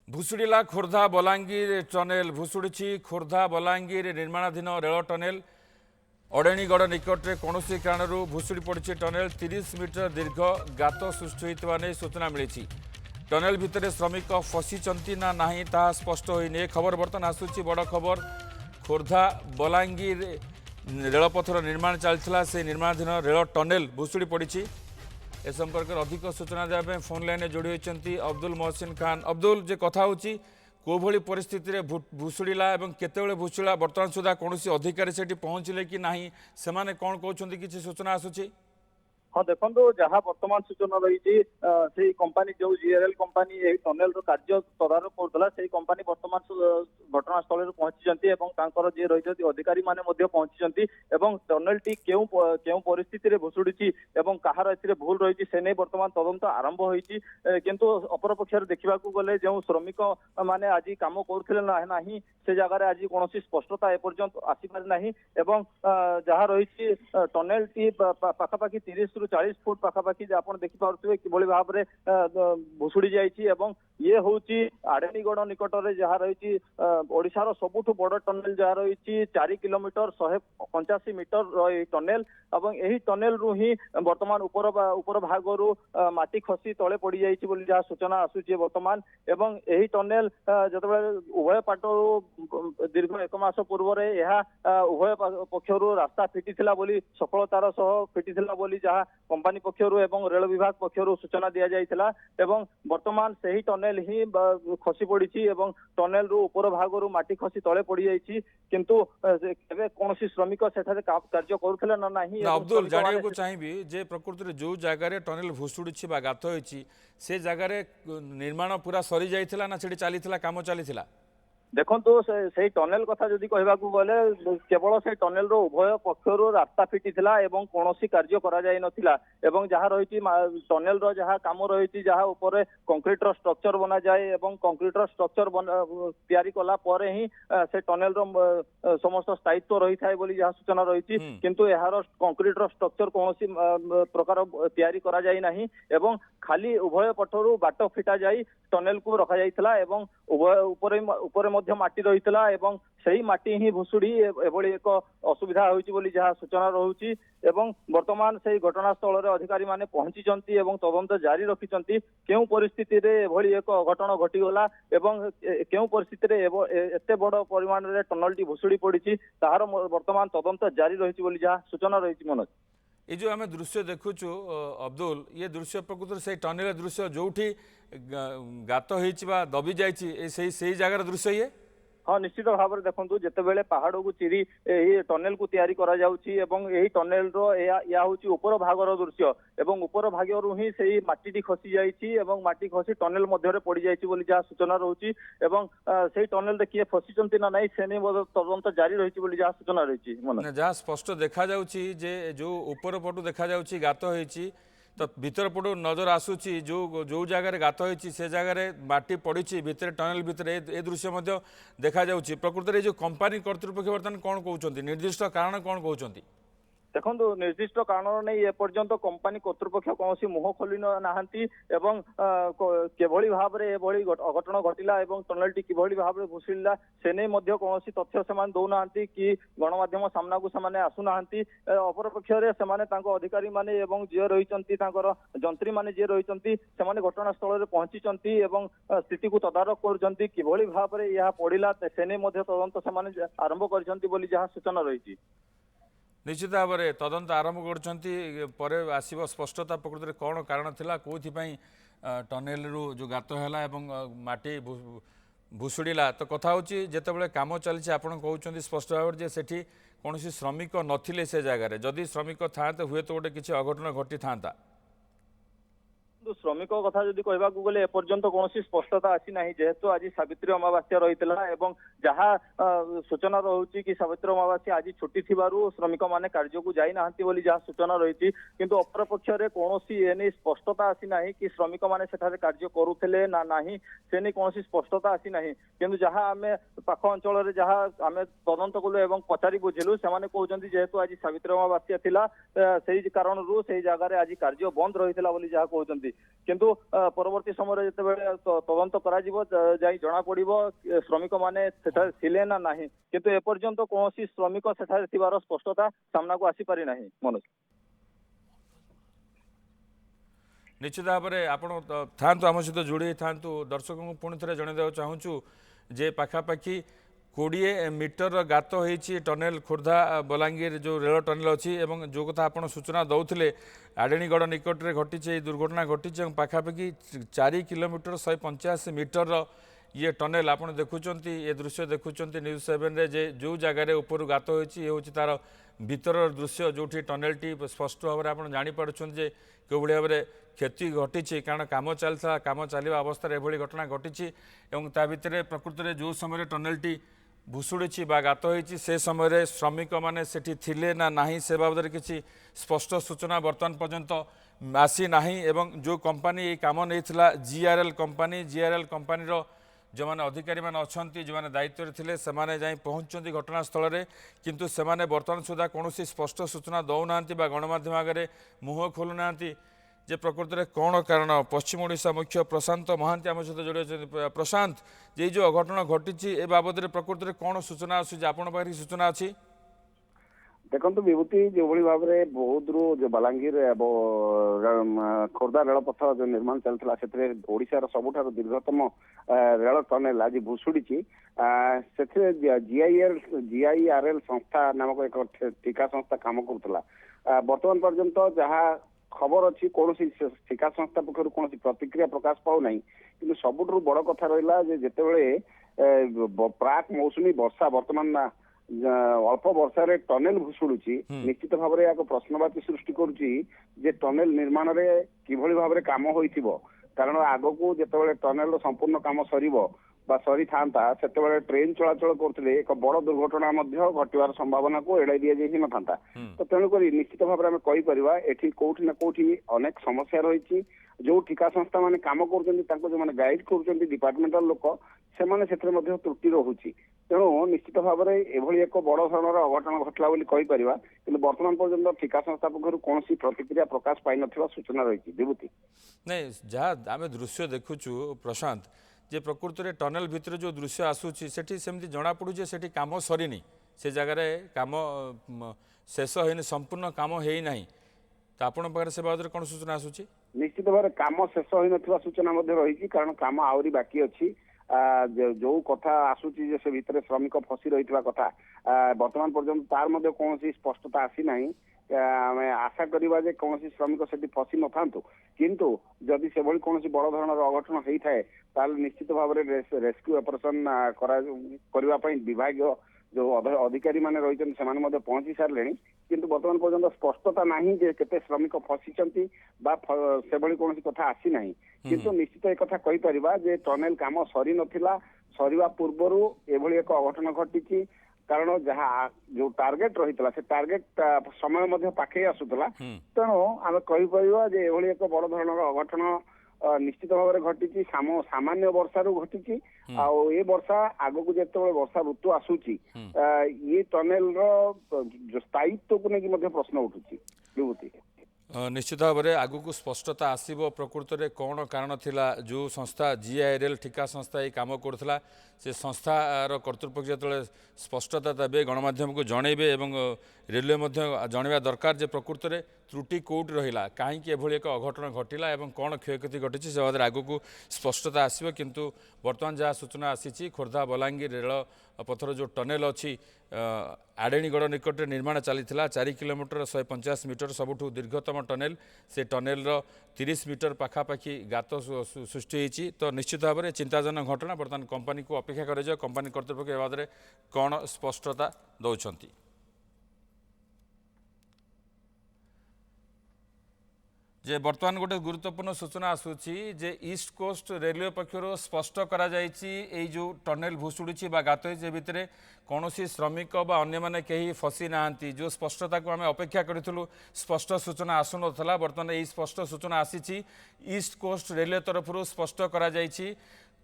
भुशुड़िला Khordha Balangir tunnel भुशुड़ी Khordha Balangir निर्माणाधीन rail tunnel अड़ेणीगढ़ निकट में कौन कारण भुशुड़ी पड़ी टनेल 30 मीटर दीर्घ गात सृष्टि होता नहीं सूचना मिली। टनेल भितर श्रमिक फसी ना नहीं ताहा स्पष्ट होनी। खबर बर्तमान आसूची बड़ खबर खोर्धा बलांगीर रेलपथर निर्माण चलता से निर्माणाधीन रेल टनेल भुशुड़ी पड़ी। ए संपर्क में अधिक सूचना देवाई फोन लाइन जोड़ी होती अब्दुल मोहसिन खान। अब्दुल जे कथा होची कोभली परिस्थिति रे भुशुड़िला एवं केतेबेले भुशुड़ा वर्तमान सुधा कौन अधिकारी से पहुँचले कि नहीं से कौन कहते किसी सूचना आसूची? हाँ देखो जहाँ वर्तमान सूचना रही कंपानी जो जीआरएल कंपानी टनेल कार्य तदारख करुला से कंपानी वर्तमान घटनास्थल में पहुंची जी रही अधिकारी माने पहुंची टनेल टी क्यों परिस्थिति रे भुशुड़ी कहार भूल रही से नहीं वर्तमान तदंत आरंभ होती। किंतु अपर पक्ष देखा गले जो श्रमिक माने आज कम करुले ना से जगार आज कौन स्पष्टता एपर्यंत आसीपार ना जहाँ रही टनेल टी पाखापाखि 30 ରୁ 40 फुट पाखापाखि आप देखिपे कि भाव में भुशुड़ी जाइए। ये हूँ आड़ेणीगढ़ निकट में जहाँ रही ओडिशार सबुठ बड़ टनेल जहाँ रही 4 किलोमीटर 185 मीटर टनेल और यही टनेल रु ही वर्तमान ऊपर भागर माटी खसी तले पड़ जाइए जहाँ सूचना आसूची वर्तमान। एवं यही टनेल जो उभय पाटू दीर्घ 1 मास पूर्व उभय पक्षर रास्ता फिटी सफलतार सह फिटी जहाँ कंपानी पक्षर एवं रेल विभाग पक्षर सूचना दि जाइथिला। एवं वर्तमान सही टनेल ही खसी पड़ी टनेल रु ऊपर भागर माटी खसी तले पड़ जाइए। किंतु कौन श्रमिक सेठारे कार्य करुले ना नहीं। अब्दुल जानिया को चाहिए जे प्रकृति जो जगार टनेल भुशुड़ी गात होती से जगार निर्माण पूरा सरी जाइथिला ना सेठी चलीथिला काम चलीथिला? देखो से टनेल कथा जदि कहवाक गले केवल से टनेल रो उभय पक्षर रास्ता फिटी कौन कार्य करा जाय नथिला। एवं जहाँ रही टनेल रो जहाँ काम रही जहाँ ऊपर कंक्रीट रो स्ट्रक्चर बना जाए एवं कंक्रीट रो स्ट्रक्चर तैयारी कला परे ही से टनेल रो समस्त स्थायित्व रही थाए बोली जहाँ सूचना रही। किंतु यार कंक्रीट रो स्ट्रक्चर कौन प्रकार तैयारी करा जाय नहीं एवं खाली उभय पटरू बाट फिटा जाई टनेल को रखा जाइथिला एवं ऊपर माटी रही सही माटी ही भुशुड़ी एभली एक असुविधा होती जहाँ सूचना रही। वर्तमान से घटनास्थल में अधिकारी माने पहुंची तदंत जारी रखिंट क्यों परिस्थिति रे एभली एक घटना घटीगला एवं क्यों परिस्थिति रे एते बड़ परिमाण रे टनल टी भुशुड़ी पड़ी तार वर्तमान तदंत जारी रही जहाँ सूचना रही। मनोज ये जो आम दृश्य देखुचु अब्दुल ये दृश्य प्रकृति से टनेल दृश्य जो गात हो दबी जाइए जगार दृश्य ये? हाँ निश्चित भाव में देखो जिते पहाड़ को चिरी टनेल को तैयारी करा जाउची एवं यही टनेल रो या होची ऊपर भागर दृश्य एवं ऊपर भागर ही से माटी खसी जाइए एवं माटी खसी टनेल मध्य पड़ जाइए जहाँ सूचना रही। एवं से टनेल किए फसी ना नहीं से नहीं तदंत जारी रही जहाँ सूचना रही। जहाँ स्पष्ट देखा जाउची जे जो ऊपर पटू देखा जाउची गात होइची तो भीतर पटू नजर आसूची जो जगार गात होइची से जगार माटी पड़ी भितर टनेल भितर ए दृश्य देखा जाउची। प्रकृति में जो कंपानी कर्तृपक्ष बर्तमान कौन कहते निर्दिष्ट कारण कौन कहते? देखो निर्दिष्ट कारण नहीं एपर्यंत कंपानी कर्तृपक्ष कौन मुह खोली ना केभली भाव में अघटन घटिला एवं टनेल टी किभली भाव में भुशुड़ा से नहीं कौन तथ्य से दौना कि गणमाध्यम सामना को से आसुना। अपर पक्ष अधिकारी माने जी रही जंत्री माने जी रही घटनास्थल में पहुंची स्थिति को तदारख कर किभली भाव में यह पड़ा से नहीं तदंत से आरंभ कर जहाँ सूचना रही। निश्चित भाव में तदंत आरंभ कर आसव स्पष्टता प्रकृति में कौन कारण थिला कौन टनेल रु जो गात है माटी भुशुड़ा। तो कथा होची जितेबाला काम चली आप कहते स्पष्ट भाव में सेठी कौन श्रमिक नथिले से जगार जदि श्रमिक था हुए तो गोटे किसी अघटन घटी था। श्रमिक कथा जदि कहवाक गले एपर्यंत कौन स्पष्टता आसी ना जेहेतु आज सावित्री अमावास्या रही जहाँ सूचना रही कि सावित्री अमावास्या आज छुट्टी थी श्रमिक माने कार्य को जाई ना जहाँ सूचना रही। किंतु अपर पक्ष कौन एने स्पष्टता आसी ना कि श्रमिक माने सेठारे कार्य करुले ना नहीं से नहीं कौन स्पष्टता आसी ना। किंतु जहाँ आम पाख अंचल जहाँ आम तदंत कलु एवं पचारि बुझिलु से कहते जेहेतु आज सावित्री अमावास्या थिला से कारण से जगार आज कार्य बंद रही जहाँ कहते। କିନ୍ତୁ ପରବର୍ତ୍ତୀ ସମୟରେ ଯେତେବେଳେ ତଦନ୍ତ କରାଯିବ ଯାଇ ଜଣା ପଡିବ ଶ୍ରମିକ ମାନେ ସେଠାରେ ଥିଲେ ନା ନାହିଁ, କିନ୍ତୁ ଏପର୍ଯ୍ୟନ୍ତ କୌଣସି ଶ୍ରମିକ ସେଠାରେ ଥିବାର ସ୍ପଷ୍ଟତା ସାମ୍ନାକୁ ଆସିପାରି ନାହିଁ। ମନୋଜ, निश्चित भाव में आप आम सहित जोड़ी था दर्शक को पुणी थे जनइदेक चाहूँ जे पखापाखि 20 मीटर गात होती टनेल खोर्धा बलांगीर जो रेल टनेल अच्छी जो कथा आप सूचना दौले आड़ेणीगढ़ निकट में घटी दुर्घटना घटी पखापाखि 4 किलोमीटर 185 मीटर ये टनेल आप देखुं ये दृश्य देखुं न्यूज 7 रे जे जो जगार ऊपर गात होती ये हूँ तार भीतर दृश्य जो टनेल टी स्पष्ट भाव में आप जापर क्यों भाव में क्षति घटी कारण कम चलता कम चलवा अवस्था एभली घटना घटी ता भितर प्रकृत में जो समय टनेल टी भुशुड़ी गात होती से समय श्रमिक मैंने सेठी थिले ना नहीं से बाबद किसी स्पष्ट सूचना बर्तमान पर्यंत आसी ना एवं जो कंपनी ये कम नहीं जीआरएल कंपनी जो मैंने अधिकारी मैंने अच्छा जो मैंने दायित्व थे से पहुँचती घटनास्थल में किंतु से बर्तमान सुधा कौन स्पष्ट सूचना दौना गणमाध्यम आगे मुह खोलुना जे प्रकृत में कौन कारण पश्चिम ओडिशा मुख्य प्रशांत महांती आम सहित जोड़ी प्रशांत ये जो अघटन घटी ए बाबद प्रकृत में कौन सूचना आसूँ आपण पाखे सूचना अच्छी देखो विभूति जो भाव में बहुत जो बलांगीर खोर्धा रेलपथ जो निर्माण चलता से ओडिशार सबुठार दीर्घतम रेल टनेल आज भुशुड़ी से जीआईआरएल संस्था नामक एक ठिका संस्था काम करुला बर्तमान पर्यंत जहाँ खबर अच्छी कौन ठिका संस्था पक्ष कौन प्रतिक्रिया प्रकाश पाऊना कि सबुठ बड़ कथा रहा जिते प्राक मौसुमी वर्षा बर्तमान अल्प वर्षार टनेल भुशुड़ी निश्चित भाव में एक प्रश्नवाची सृष्टि करुच्ची टनेल निर्माण में किभली भाव में काम होइथिबो कारण आग को जिते टनेल संपूर्ण काम सरी सरी था से ट्रेन चलाचल करते एक बड़ दुर्घटना घटवार संभावना को एड़ाई दि जाई न था तो तेणुक निश्चित भाव में कहीपर ये कौटी ना कौटी अनेक समस्या रही जो ठिका संस्था मैंने काम कर जो मैंने गाइड कर डिपार्टमेंटाल लोक से त्रुटि रोचे तेणु निश्चित भाव में एभली एक बड़ धरण अघटन घटला कहीपर कि बर्तमान पर्यटन ठिका संस्था पक्ष कौन प्रतिक्रिया प्रकाश पाई न सूचना रही विभूति नहीं जहाँ आम दृश्य देखुचु प्रशांत जे प्रकृत में टनेल भितर जो दृश्य आसूची सेठी सेमती जना पड़ू सेठी काम सरीनी से जगार काम शेष होनी संपूर्ण काम है ना तो आपण पाखे से बाबद कौन सूचना आसूची निश्चित भाव में काम शेष हो सूचना रही कारण काम आहरी बाकी अच्छी जो कथा आसूची से भितर श्रमिक फसी रही कथा बर्तमान पर्यंत तार मध्य कौन स्पष्टता आसी ना आम आशा करवा कौन श्रमिक से फसी न था किंतु जदि से कौन बड़ धरण अघटन होता है ताल निश्चित भाव में रेस्क्यू ऑपरेशन करने विभाग जो अधिकारी माने रही से पहुंची सारे किंतु बर्तमान पर्यंत स्पष्टता नहीं जे केते श्रमिक फसीचंती बा से कौन कथा आसी ना किंतु निश्चित एक कथा कही परिबा जे टनेल काम सरी नथिला सरीवा पूर्वरु एभली एक अघटन घटी कारण जहाँ जो टार्गेट रही से टार्गेट समय मध्य पाखे आसूला तेणु आम कहीपर एभली एक बड़ धरण अघटन निश्चित भाव में घटी सामान्य वर्षा घटी ये वर्षा आग को जिते वर्षा ऋतु आसूची ये टनेल जो स्थायित्व को लेकिन प्रश्न उठुची विभूति निश्चित भाव में आगक स्पष्टता आसब प्रकृत में कौन कारण थिला जो संस्था जीआईआरएल ठिका संस्था ये कम करुला से संस्थार कर्तृपक्ष जो स्पष्टता देवे गणमाध्यम को जनइबे एवं रेलवे जनवा दरकार जे प्रकृत में त्रुटि कौट रहा कहीं एक अघटन घटला और कौन क्षयक्षति घटी से बारे आगक स्पष्टता आसो किंतु बर्तमान जहाँ सूचना आसी खोर्धा बलांगीर रेल पथर जो टनेल अच्छी आड़ेणीगढ़ निकट निर्माण चली 4 किलोमीटर 150 मीटर सबुठ दीर्घतम टनेल से टनेल 30 मीटर पखापाखि गात सृष्टि होती तो निश्चित भाव में चिंताजनक घटना बर्तमान कंपनी को अपेक्षा कर कंपनी कर्तृपक्ष ए बारे कौन स्पष्टता दौरान जे बर्तमान गोटे गुरुत्वपूर्ण सूचना आसूची जे ईस्ट कोस्ट रेलवे पक्षर स्पष्ट करा जायछि एई जो टनेल भुशुड़ी गात भितर कौन श्रमिक बा अन्य माने कहीं फसी नाहांती जो स्पष्टता को आम अपेक्षा करूँ स्पष्ट सूचना आसु नथला बर्तमान यही स्पष्ट सूचना आसी ईस्ट कोस्ट रेलवे तरफ स्पष्ट करा जायछि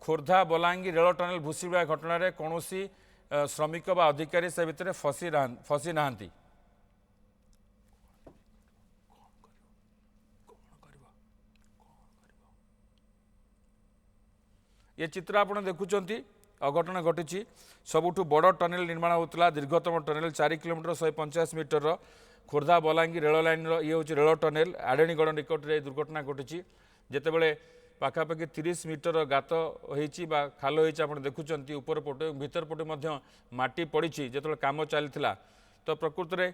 खोर्धा बलांगीर रेल टनेल भुशुड़ा घटना कौन श्रमिक बा अधिकारी से भितर फसी नाहांती ये चित्र आप देखुं अघटन घटी सबुठ बड़ टनेल निर्माण होता दीर्घतम tunnel 4 kilometre 150 metre Khordha Balangir rail line ये हूँ रेल टनेल आड़ेणीगढ़ निकट में दुर्घटना घटी जितेबाला पाखापाखि 30 मीटर गात होती खाल होती आप देखुं ऊपर पटे भीतर पटे माटी पड़ी जो कम चलता तो प्रकृत में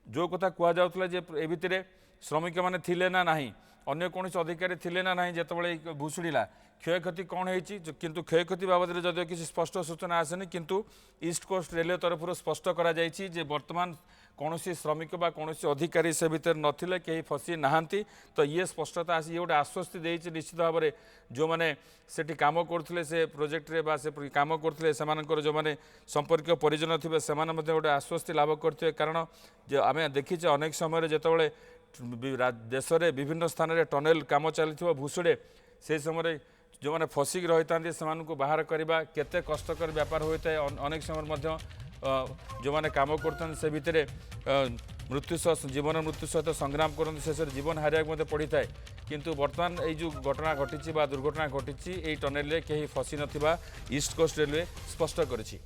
जो कथा कहला जे ए भितर श्रमिक मैंने थिले ना नहीं अन्य कौन अधिकारी थिले ना नहीं जितेबाला भुशुड़ा क्षयक्षति कौन होती किंतु क्षयक्षति बाबद में जदिव किसी स्पष्ट सूचना आसेनी किंतु ईस्ट कोस्ट रेलवे तरफ स्पष्ट करा जायछि जे वर्तमान कौन श्रमिक बा कौन अधिकारी से भितर नथिले कहीं फसी नहांती तो ये स्पष्टता आसी ये गोटे आश्वस्ति देछि निश्चित भाव में जो मैंने सेठी काम करथिले से प्रोजेक्ट रे बा से काम करथिले सेमानकर जो मैंने संपर्क परिजन थिबे सेमाने मध्ये गोटे आश्वस्ति लाभ करथिबे कारण जे आमे देखिछे अनेक समय जेतेबेले देश में विभिन्न स्थान में टनेल कम चली भुशुड़े से समय जो मैंने फसिक रही था से बाहर करवा केते कष्टकर व्यापार होता है अनेक समय जो मैंने कम कर से भितर मृत्यु सह जीवन मृत्यु सहित संग्राम करते शेष जीवन हारिया पड़ी था किंतु वर्तमान ये जो घटना घटी दुर्घटना घटी टनेल कहीं फसी ना ईस्ट कोस्ट रेलवे स्पष्ट करिछि।